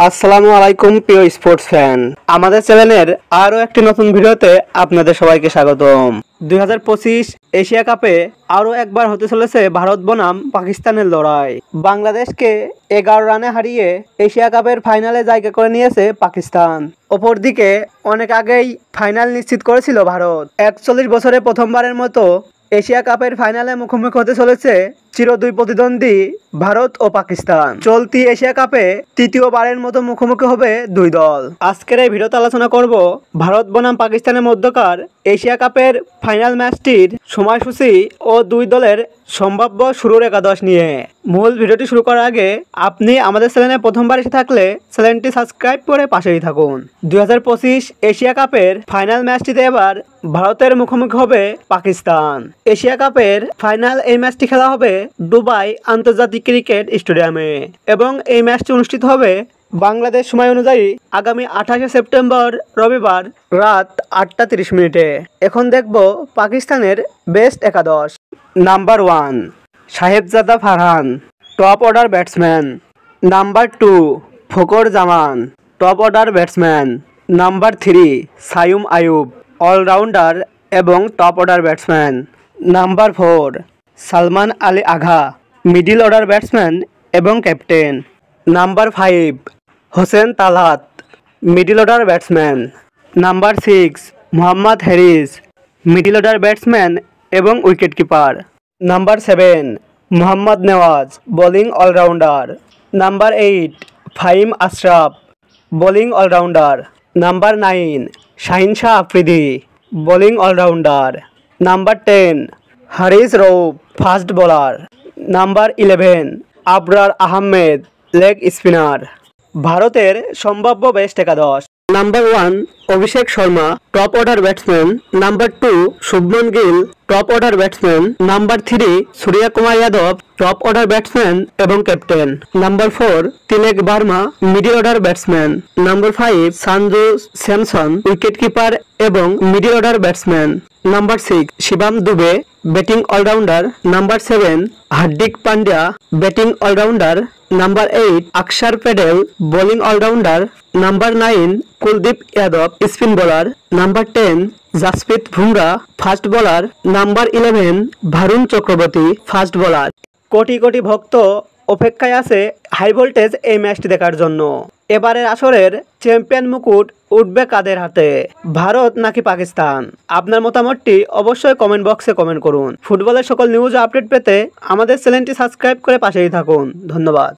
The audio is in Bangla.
আসসালামু আলাইকুম প্রিয় স্পোর্টস ফ্যান, আমাদের চ্যানেলের আরও একটি নতুন ভিডিওতে আপনাদের সবাইকে স্বাগতম। 2025 এশিয়া কাপে আরও একবার হতে চলেছে ভারত বনাম পাকিস্তানের লড়াই। বাংলাদেশকে 11 রানে হারিয়ে এশিয়া কাপের ফাইনালে জায়গা করে নিয়েছে পাকিস্তান। অপরদিকে অনেক আগেই ফাইনাল নিশ্চিত করেছিল ভারত। 41 বছরে প্রথমবারের মতো এশিয়া কাপের ফাইনালে মুখোমুখি হতে চলেছে চিরদুই প্রতিদ্বন্দ্বী ভারত ও পাকিস্তান। চলতি এশিয়া কাপে তৃতীয়বারের মতো মুখোমুখি হবে দুই দল। আজকের এই ভিডিওতে আলোচনা করব ভারত বনাম পাকিস্তানের মধ্যকার এশিয়া কাপের ফাইনাল ম্যাচটির সময়সূচি ও দুই দলের সম্ভাব্য শুরুর একাদশ নিয়ে। মূল ভিডিওটি শুরু করার আগে আপনি আমাদের চ্যানেলে প্রথমবার এসে থাকলে চ্যানেলটি সাবস্ক্রাইব করে পাশেই থাকুন। 2025 এশিয়া কাপের ফাইনাল ম্যাচটিতে এবার ভারতের মুখোমুখি হবে পাকিস্তান। এশিয়া কাপের ফাইনাল এই ম্যাচটি খেলা হবে দুবাই আন্তর্জাতিক ক্রিকেট স্টেডিয়ামে এবং এই ম্যাচটি অনুষ্ঠিত হবে বাংলাদেশ সময় অনুযায়ী আগামী 28 সেপ্টেম্বর রবিবার রাত 8:30 এখন দেখব পাকিস্তানের বেস্ট একাদশ। Number 1 Sahibzada Farhan, top order batsman. Number 2 Fakhar Zaman, top order batsman. Number 3 Saim Ayub, allrounder এবং top order batsman. Number 4 Salman Ali Agha, middle order batsman এবং captain. Number 5 Hussain Talat, middle order batsman. Number 6 Mohammad Haris, middle order batsman এবং wicket keeper. Number 7 Mohammad Nawaz, bowling allrounder. Number 8 Faheem Ashraf, bowling allrounder. Number 9 Shaheen Shah Afridi, bowling allrounder. Number 10 Haris Rauf, fast bowler. Number 11 Abrar Ahmed, leg spinner. ভারতের সম্ভাব্য বেস্ট একাদশ। Number 1 Abhishek Sharma, top order batsman. Number 2 Shubman Gill, top order batsman. Number 3 Surya Kumar Yadav, top order batsman এবং captain. Number 4 Tilak Varma, middle order batsman. Number 5 Sanju Samson, wicket keeper এবং middle order batsman. Number 6 Shivam Dube, batting allrounder. Number 7 Hardik Pandya, batting allrounder. Number 8 Axar Patel, bowling allrounder. Number 9 Kuldeep Yadav, spin bowler. Number 10 Jasprit Bumrah, fast bowler. Number 11 Varun Chakravarthy, fast bowler. কোটি কোটি ভক্ত অপেক্ষায় আছে হাই ভোল্টেজ এই ম্যাচটি দেখার জন্য। এবারের আসরের চ্যাম্পিয়ন মুকুট উঠবে কাদের হাতে, ভারত নাকি পাকিস্তান? আপনার মতামতটি অবশ্যই কমেন্ট বক্সে কমেন্ট করুন। ফুটবলের সকল নিউজ আপডেট পেতে আমাদের চ্যানেলটি সাবস্ক্রাইব করে পাশেই থাকুন। ধন্যবাদ।